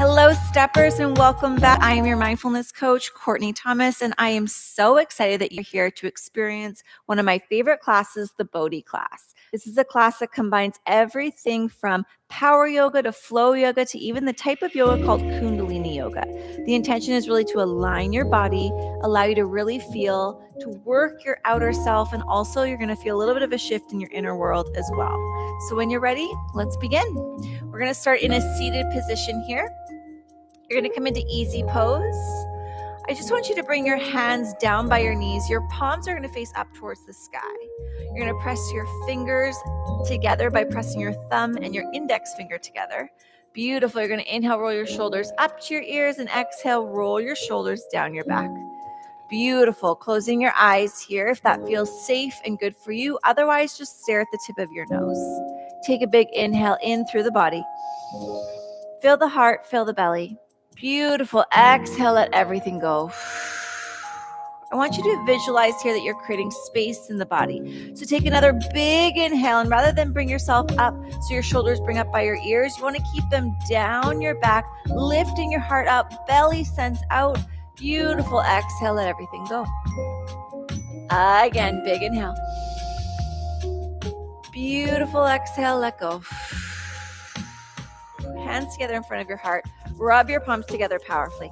Hello, steppers, and welcome back. I am your mindfulness coach, Courtney Thomas, and I am so excited that you're here to experience one of my favorite classes, the Bodhi class. This is a class that combines everything from power yoga to flow yoga to even the type of yoga called Kundalini yoga. The intention is really to align your body, allow you to really feel, to work your outer self, and also you're going to feel a little bit of a shift in your inner world as well. So when you're ready, let's begin. We're going to start in a seated position here. You're going to come into easy pose. I just want you to bring your hands down by your knees. Your palms are going to face up towards the sky. You're going to press your fingers together by pressing your thumb and your index finger together. Beautiful. You're going to inhale, roll your shoulders up to your ears, and exhale, roll your shoulders down your back. Beautiful. Closing your eyes here if that feels safe and good for you. Otherwise, just stare at the tip of your nose. Take a big inhale in through the body. Fill the heart, fill the belly. Beautiful. Exhale, let everything go. I want you to visualize here that you're creating space in the body. So take another big inhale, and rather than bring yourself up so your shoulders bring up by your ears, you want to keep them down your back, lifting your heart up, belly sends out. Beautiful. Exhale, let everything go. Again, big inhale. Beautiful. Exhale, let go. Hands together in front of your heart. Rub your palms together powerfully.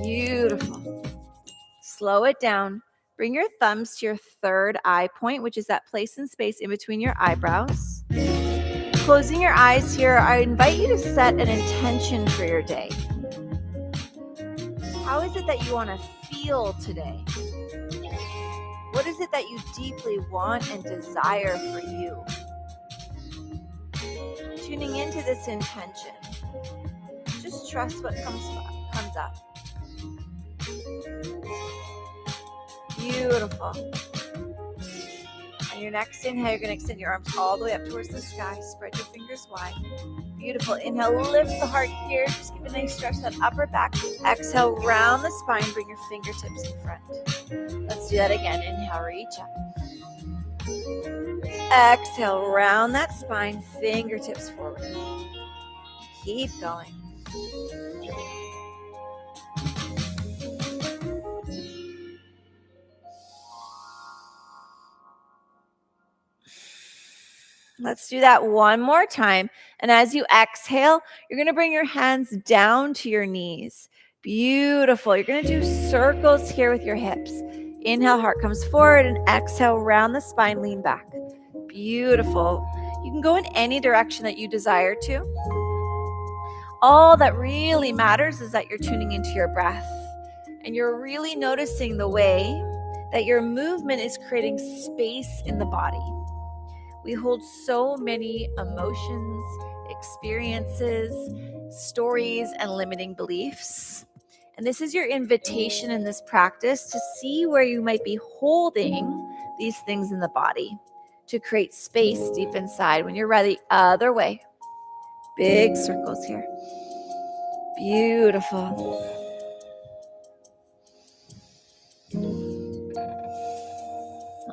Beautiful. Slow it down. Bring your thumbs to your third eye point, which is that place and space in between your eyebrows. Closing your eyes here, I invite you to set an intention for your day. How is it that you want to feel today? What is it that you deeply want and desire for you? Tuning into this intention, just trust what comes up. Beautiful. On your next inhale, you're going to extend your arms all the way up towards the sky. Spread your fingers wide. Beautiful. Inhale, lift the heart here. Just give a nice stretch to that upper back. Exhale, round the spine. Bring your fingertips in front. Let's do that again. Inhale, reach up. Exhale, round that spine, fingertips forward. Keep going. Let's do that one more time. And as you exhale, you're going to bring your hands down to your knees. Beautiful. You're going to do circles here with your hips. Inhale, heart comes forward, and exhale, round the spine, lean back. Beautiful. You can go in any direction that you desire to. All that really matters is that you're tuning into your breath, and you're really noticing the way that your movement is creating space in the body. We hold so many emotions, experiences, stories, and limiting beliefs. And this is your invitation in this practice to see where you might be holding these things in the body to create space deep inside. When you're ready, other way. Big circles here. Beautiful.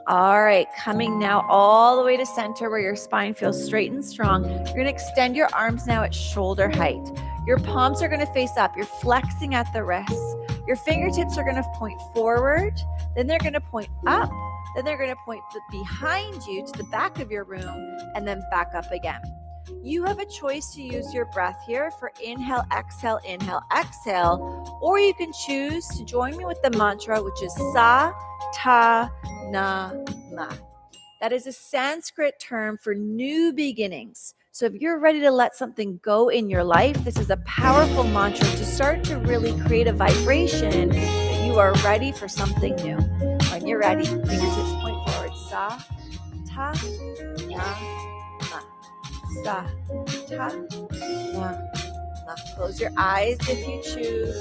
All right, coming now all the way to center where your spine feels straight and strong. You're going to extend your arms now at shoulder height. Your palms are going to face up. You're flexing at the wrists. Your fingertips are going to point forward. Then they're going to point up. Then they're going to point behind you to the back of your room and then back up again. You have a choice to use your breath here for inhale, exhale, or you can choose to join me with the mantra, which is Sa, Ta, Na, Ma. That is a Sanskrit term for new beginnings. So if you're ready to let something go in your life, this is a powerful mantra to start to really create a vibration that you are ready for something new. When you're ready, fingertips point forward. Sa, Ta, Na, Ma. Sa, Ta, Na, Ma. Close your eyes if you choose.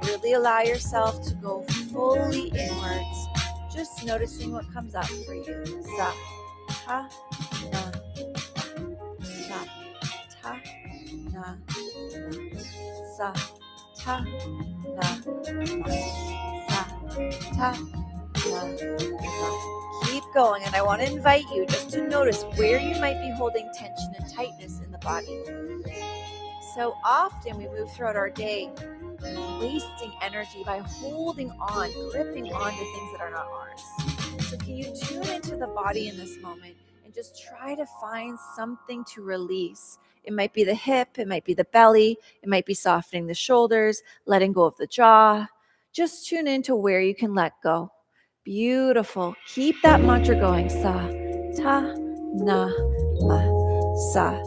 Really allow yourself to go fully inwards. Just noticing what comes up for you. Sa, Ta, Na, Sa, Ta, Na, Sa, Ta, Na, Sa, Ta, Na. Keep going, and I want to invite you just to notice where you might be holding tension and tightness in the body. So often we move throughout our day wasting energy by holding on, gripping on to things that are not ours. So can you tune into the body in this moment and just try to find something to release? It might be the hip, it might be the belly, it might be softening the shoulders, letting go of the jaw. Just tune into where you can let go. Beautiful. Keep that mantra going. Sa, ta, na, ma. Sa,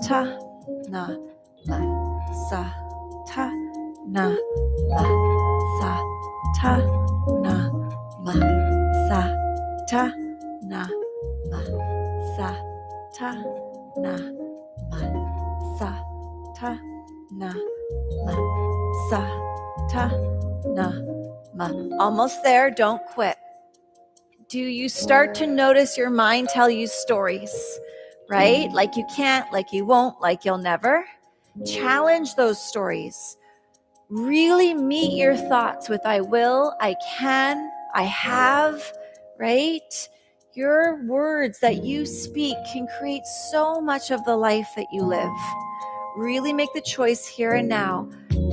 ta, na, ma. Sa, ta, na, ma. Sa, ta, na, ma. Sa, ta, na, ma. Sa, ta, na, ma. Sa, ta, na, ma. Sa, ta, na, ma. Almost there. Don't quit. Do you start to notice your mind tell you stories, right? Like you can't, like you won't, like you'll never. Challenge those stories. Really meet your thoughts with I will, I can, I have, right? Your words that you speak can create so much of the life that you live. Really make the choice here and now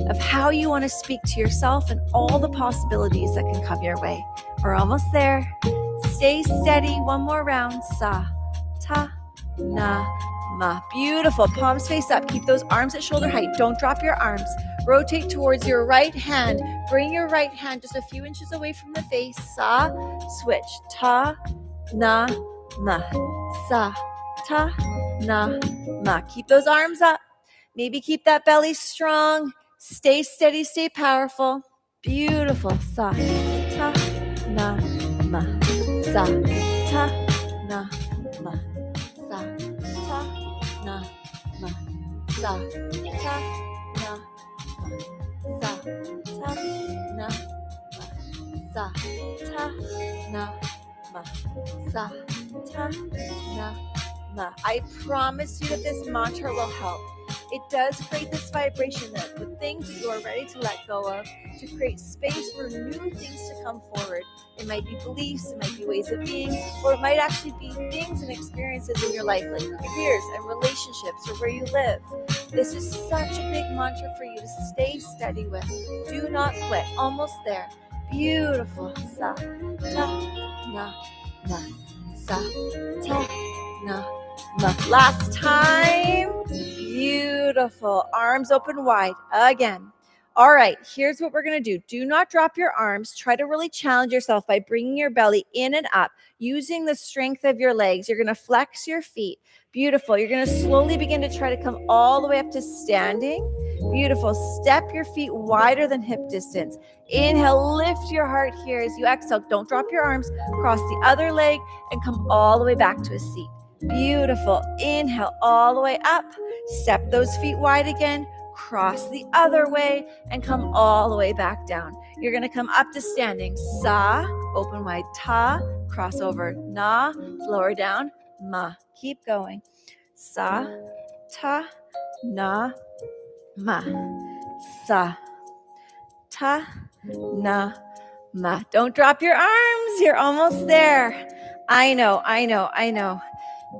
of how you want to speak to yourself and all the possibilities that can come your way. We're almost there. Stay steady. One more round. Sa, ta, na, ma. Beautiful. Palms face up. Keep those arms at shoulder height. Don't drop your arms. Rotate towards your right hand. Bring your right hand just a few inches away from the face. Sa, switch. Ta, na, ma. Sa, ta, na, ma. Keep those arms up. Maybe keep that belly strong. Stay steady, stay powerful. Beautiful. Sa, ta, na, ma. Sa, ta, na, ma. Sa, ta, na, ma. Sa, ta, na, ma. Sa, ta, na, ma. Sa, ta, na, ma. Sa, ta, na, ma. I promise you that this mantra will help. It does create this vibration that the things that you are ready to let go of, to create space for new things to come forward. It might be beliefs, it might be ways of being, or it might actually be things and experiences in your life, like careers and relationships or where you live. This is such a big mantra for you to stay steady with. Do not quit. Almost there. Beautiful. Sa, ta, na, ma. Sa, ta, na, ma. Last time. Beautiful. Arms open wide. Again. All right, here's what we're going to do. Do not drop your arms. Try to really challenge yourself by bringing your belly in and up, using the strength of your legs. You're going to flex your feet. Beautiful. You're going to slowly begin to try to come all the way up to standing. Beautiful. Step your feet wider than hip distance. Inhale, lift your heart here as you exhale. Don't drop your arms. Cross the other leg and come all the way back to a seat. Beautiful. Inhale all the way up. Step those feet wide again. Cross the other way and come all the way back down. You're going to come up to standing. Sa, open wide. Ta, cross over. Na, lower down. Ma. Keep going. Sa, ta, na, ma. Sa, ta, na, ma. Don't drop your arms. You're almost there. I know.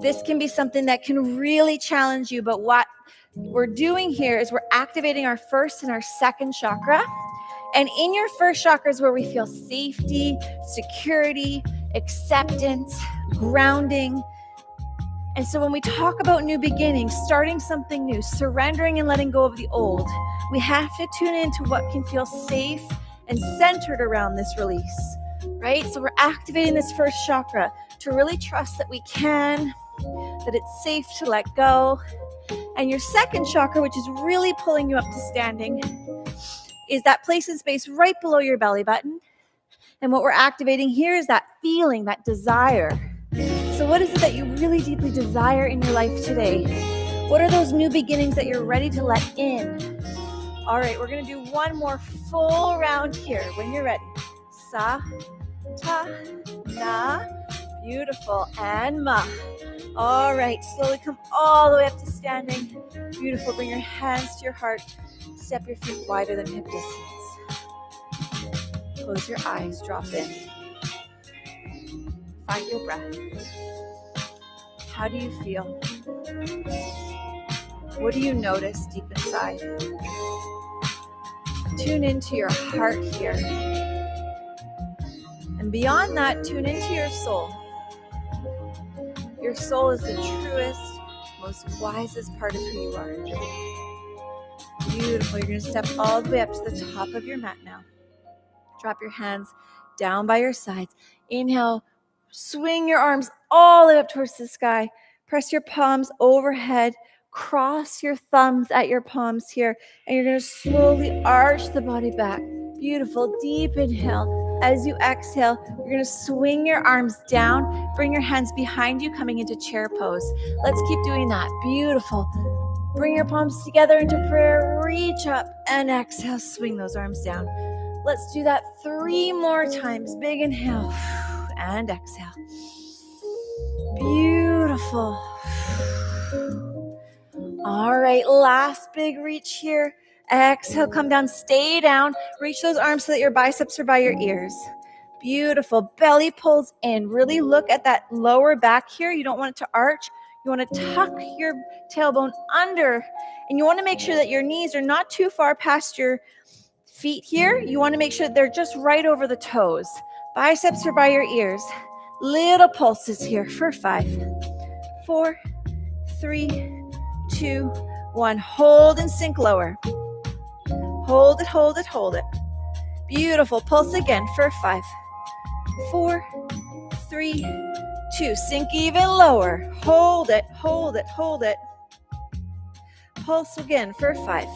This can be something that can really challenge you, but what we're doing here is we're activating our first and our second chakra. And in your first chakra is where we feel safety, security, acceptance, grounding. And so when we talk about new beginnings, starting something new, surrendering and letting go of the old, we have to tune into what can feel safe and centered around this release, right? So we're activating this first chakra to really trust that we can, that it's safe to let go. And your second chakra, which is really pulling you up to standing, is that place in space right below your belly button. And what we're activating here is that feeling, that desire. So what is it that you really deeply desire in your life today? What are those new beginnings that you're ready to let in? All right, we're going to do one more full round here when you're ready. Sa, ta, na, beautiful, and ma. All right, slowly come all the way up to standing. Beautiful, bring your hands to your heart. Step your feet wider than hip distance. Close your eyes, drop in. Find your breath. How do you feel? What do you notice deep inside? Tune into your heart here. And beyond that, tune into your soul. Your soul is the truest, most wisest part of who you are. Beautiful. You're going to step all the way up to the top of your mat now. Drop your hands down by your sides. Inhale, swing your arms all the way up towards the sky. Press your palms overhead. Cross your thumbs at your palms here. And you're going to slowly arch the body back. Beautiful. Deep inhale. As you exhale, you're going to swing your arms down. Bring your hands behind you, coming into chair pose. Let's keep doing that. Beautiful. Bring your palms together into prayer. Reach up and exhale. Swing those arms down. Let's do that 3 more times. Big inhale and exhale. Beautiful. All right, last big reach here. Exhale, come down, stay down. Reach those arms so that your biceps are by your ears. Beautiful. Belly pulls in. Really look at that lower back here. You don't want it to arch. You want to tuck your tailbone under. And you want to make sure that your knees are not too far past your feet here. You want to make sure that they're just right over the toes. Biceps are by your ears. Little pulses here for 5, 4, 3, 2, 1. Hold and sink lower. Hold it, hold it, hold it. Beautiful. Pulse again for 5, 4, 3, 2. Sink even lower. Hold it, hold it, hold it. Pulse again for 5,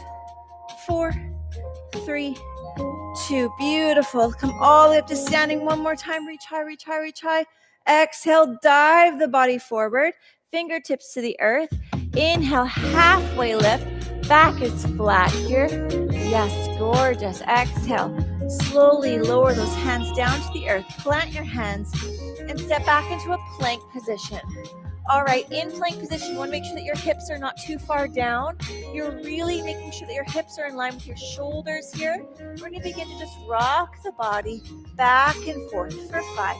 4, 3, 2. Beautiful. Come all the way up to standing one more time. Reach high, reach high, reach high. Exhale, dive the body forward. Fingertips to the earth. Inhale, halfway lift. Back is flat here. Yes, gorgeous. Exhale. Slowly lower those hands down to the earth. Plant your hands and step back into a plank position. All right, in plank position, you want to make sure that your hips are not too far down. You're really making sure that your hips are in line with your shoulders here. We're going to begin to just rock the body back and forth for 5,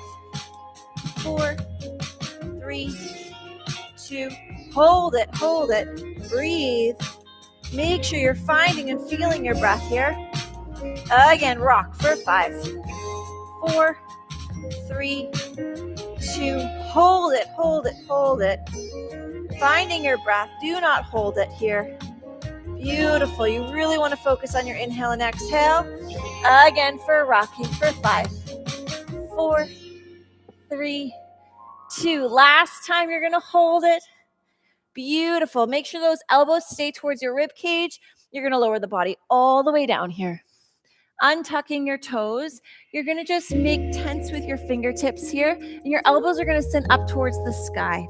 4, 3, 2. Hold it, hold it. Breathe. Make sure you're finding and feeling your breath here. Again, rock for 5, 4, 3, 2. Hold it, hold it, hold it. Finding your breath. Do not hold it here. Beautiful. You really want to focus on your inhale and exhale. Again for rocking for 5, 4, 3, 2. Last time you're going to hold it. Beautiful. Make sure those elbows stay towards your rib cage. You're going to lower the body all the way down here. Untucking your toes. You're going to just make tense with your fingertips here. And your elbows are going to send up towards the sky.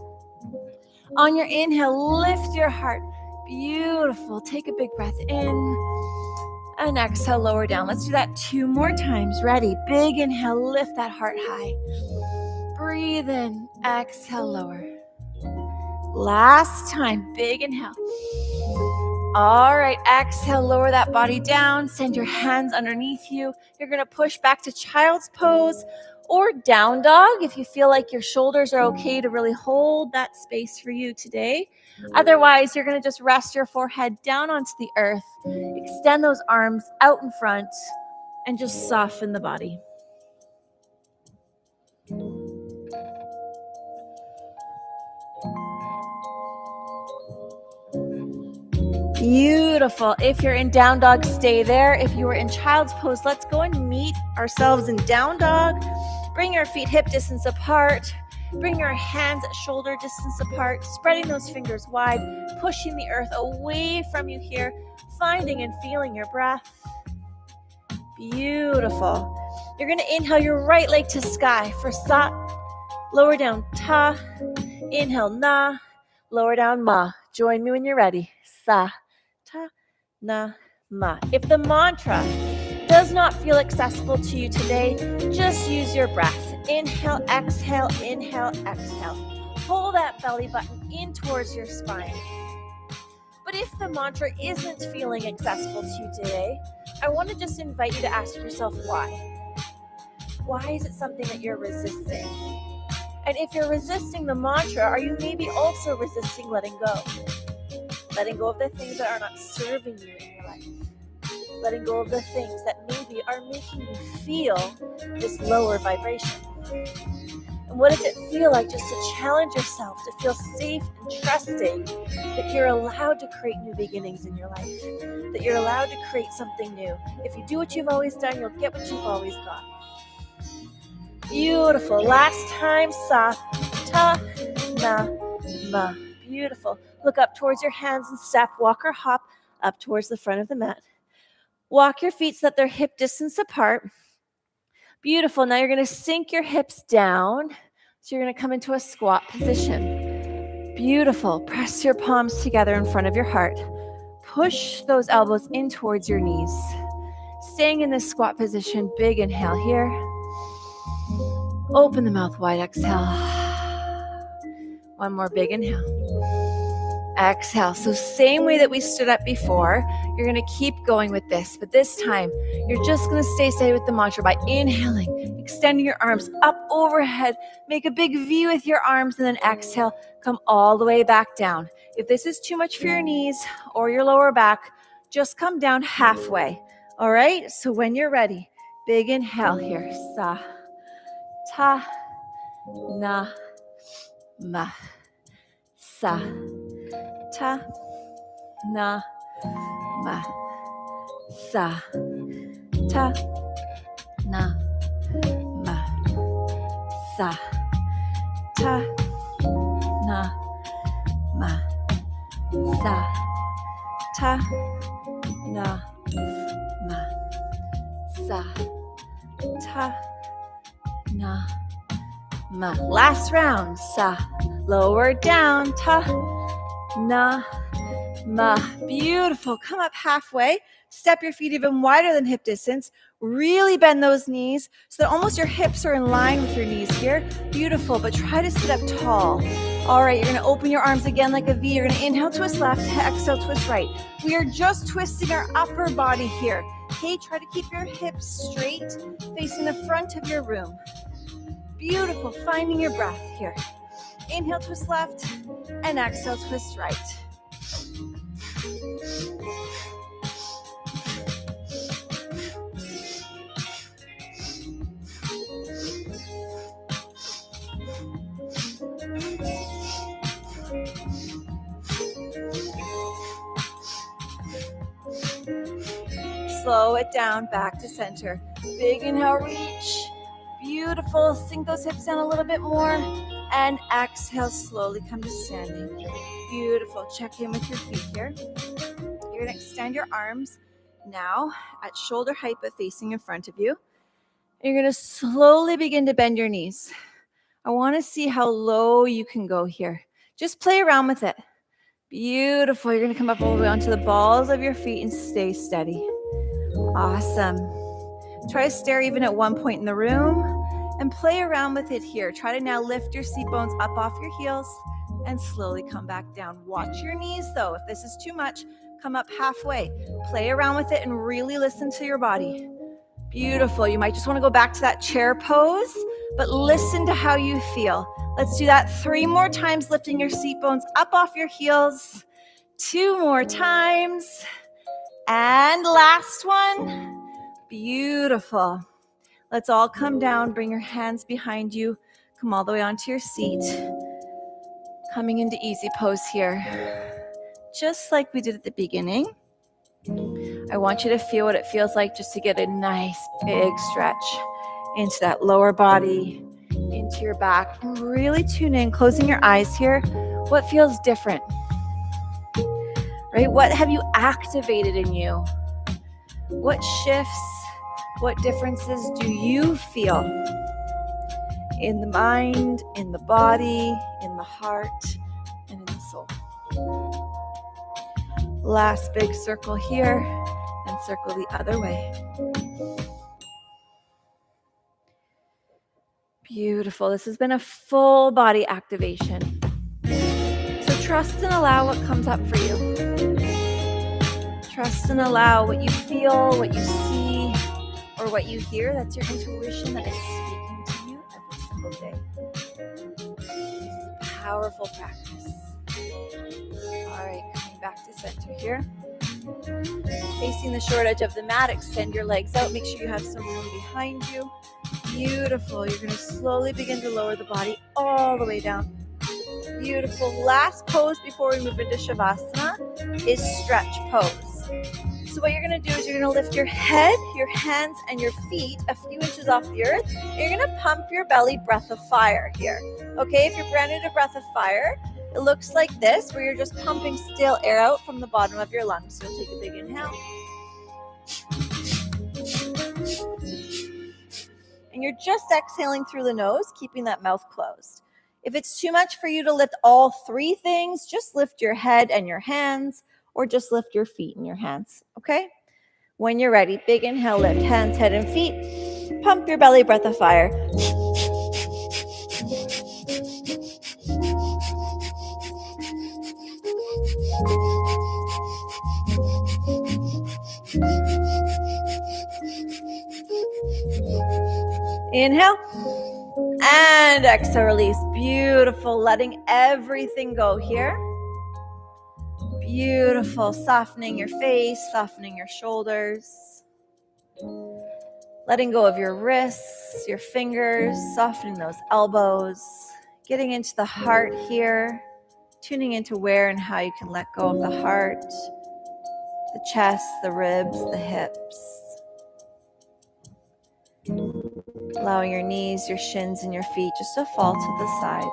On your inhale, lift your heart. Beautiful. Take a big breath in. And exhale, lower down. Let's do that 2 more times. Ready? Big inhale, lift that heart high. Breathe in. Exhale, lower. Last time. Big inhale. All right, exhale, lower that body down. Send your hands underneath you. You're going to push back to child's pose or down dog if you feel like your shoulders are okay to really hold that space for you today. Otherwise, you're going to just rest your forehead down onto the earth. Extend those arms out in front and just soften the body. Beautiful. If you're in down dog, stay there. If you were in child's pose, let's go and meet ourselves in down dog. Bring your feet hip distance apart. Bring your hands at shoulder distance apart, spreading those fingers wide, pushing the earth away from you here, finding and feeling your breath. Beautiful. You're going to inhale your right leg to sky for sa. Lower down ta. Inhale na. Lower down ma. Join me when you're ready. Sa. Ta, na, ma. If the mantra does not feel accessible to you today, just use your breath. Inhale, exhale, inhale, exhale. Pull that belly button in towards your spine. But if the mantra isn't feeling accessible to you today, I want to just invite you to ask yourself why. Why is it something that you're resisting? And if you're resisting the mantra, are you maybe also resisting letting go? letting go of the things that are not serving you in your life, letting go of the things that maybe are making you feel this lower vibration. And what does it feel like just to challenge yourself, to feel safe and trusting that you're allowed to create new beginnings in your life, that you're allowed to create something new. If you do what you've always done, you'll get what you've always got. Beautiful. Last time, sa, ta, na, ma. Beautiful. Look up towards your hands and step, walk or hop up towards the front of the mat. Walk your feet so that they're hip distance apart. Beautiful. Now you're going to sink your hips down. So you're going to come into a squat position. Beautiful. Press your palms together in front of your heart. Push those elbows in towards your knees. Staying in this squat position, big inhale here. Open the mouth wide, exhale. One more big inhale. Exhale. So same way that we stood up before, you're going to keep going with this, but this time you're just going to stay steady with the mantra by inhaling, extending your arms up overhead, make a big V with your arms, and then exhale, come all the way back down. If this is too much for your knees or your lower back, just come down halfway. All right? So when you're ready, big inhale here. Sa, ta, na, ma. Sa, ta, na, ma. Sa, ta, na, ma. Sa, ta, na, ma. Sa, ta, na, ma. Sa, ta, na, ma. Last round. Sa, lower down. Ta, na, ma. Beautiful. Come up halfway. Step your feet even wider than hip distance. Really bend those knees so that almost your hips are in line with your knees here. Beautiful, but try to sit up tall. All right, you're going to open your arms again like a V. You're going to inhale, twist left, exhale, twist right. We are just twisting our upper body here. Okay, try to keep your hips straight, facing the front of your room. Beautiful, finding your breath here. Inhale, twist left, and exhale, twist right. Slow it down, back to center. Big inhale, reach. Beautiful. Sink those hips down a little bit more. And exhale, slowly come to standing. Beautiful. Check in with your feet here. You're going to extend your arms now at shoulder height, but facing in front of you. You're going to slowly begin to bend your knees. I want to see how low you can go here. Just play around with it. Beautiful. You're going to come up all the way onto the balls of your feet and stay steady. Awesome. Try to stare even at one point in the room and play around with it here. Try to now lift your seat bones up off your heels and slowly come back down. Watch your knees though. If this is too much, come up halfway. Play around with it and really listen to your body. Beautiful. You might just want to go back to that chair pose, but listen to how you feel. Let's do that 3 more times, lifting your seat bones up off your heels. 2 more times. And last one. Beautiful. Let's all come down. Bring your hands behind you. Come all the way onto your seat. Coming into easy pose here. Just like we did at the beginning. I want you to feel what it feels like just to get a nice big stretch into that lower body, into your back, and really tune in, closing your eyes here. What feels different? Right? What have you activated in you? What shifts, what differences do you feel in the mind, in the body, in the heart, and in the soul? Last big circle here, and circle the other way. Beautiful. This has been a full body activation. So trust and allow what comes up for you. Trust and allow what you feel, what you see, or what you hear. That's your intuition that is speaking to you every single day. This is a powerful practice. All right, coming back to center here. Facing the short edge of the mat, extend your legs out. Make sure you have some room behind you. Beautiful. You're going to slowly begin to lower the body all the way down. Beautiful. Last pose before we move into Shavasana is stretch pose. So what you're going to do is you're going to lift your head, your hands, and your feet a few inches off the earth. You're going to pump your belly, breath of fire here. Okay, if you're brand new to breath of fire, it looks like this, where you're just pumping stale air out from the bottom of your lungs. So take a big inhale. And you're just exhaling through the nose, keeping that mouth closed. If it's too much for you to lift all three things, just lift your head and your hands, or just lift your feet and your hands, okay? When you're ready, big inhale, lift hands, head, and feet. Pump your belly, breath of fire. Inhale and exhale, release. Beautiful. Letting everything go here. Beautiful. Softening your face, softening your shoulders. Letting go of your wrists, your fingers, softening those elbows. Getting into the heart here. Tuning into where and how you can let go of the heart, the chest, the ribs, the hips. Allowing your knees, your shins, and your feet just to fall to the side.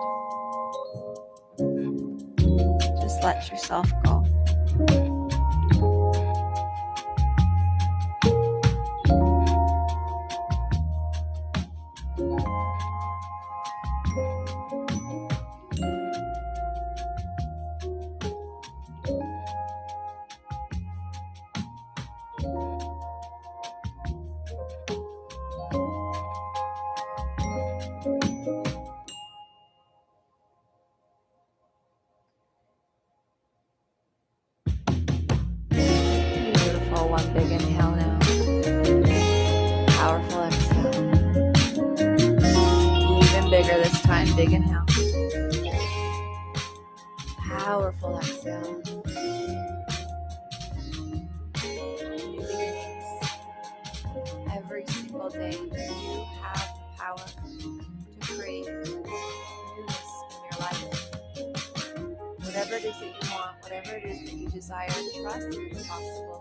Just let yourself go. One big inhale now. Powerful exhale. Even bigger this time. Big inhale. Powerful exhale. Moving your knees. Every single day, you have the power to create newness in your life. Whatever it is that you want, whatever it is that you desire, trust that it's possible.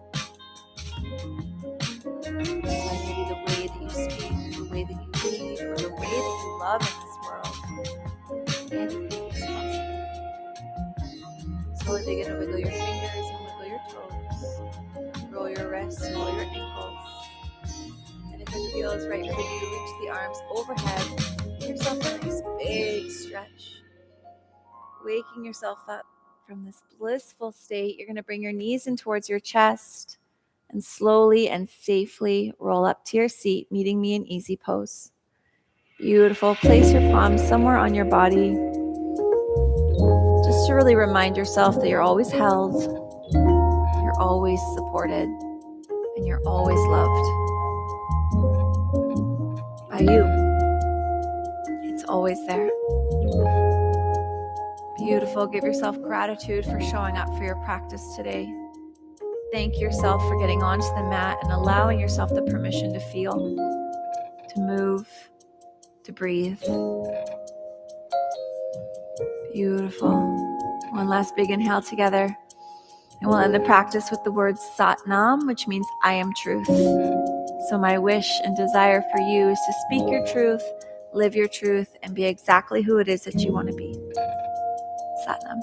Like maybe the way that you speak, the way that you lead, or the way that you love in this world. Anything is possible. Slowly begin to wiggle your fingers and wiggle your toes. Roll your wrists, roll your ankles. And if it feels right for you, reach the arms overhead. Give yourself a nice big stretch. Waking yourself up from this blissful state. You're going to bring your knees in towards your chest. And slowly and safely roll up to your seat, meeting me in easy pose. Beautiful. Place your palms somewhere on your body. Just to really remind yourself that you're always held, you're always supported, and you're always loved by you. It's always there. Beautiful. Give yourself gratitude for showing up for your practice today. Thank yourself for getting onto the mat and allowing yourself the permission to feel, to move, to breathe. Beautiful. One last big inhale together. And we'll end the practice with the word Sat Nam, which means I am truth. So my wish and desire for you is to speak your truth, live your truth, and be exactly who it is that you want to be. Sat Nam.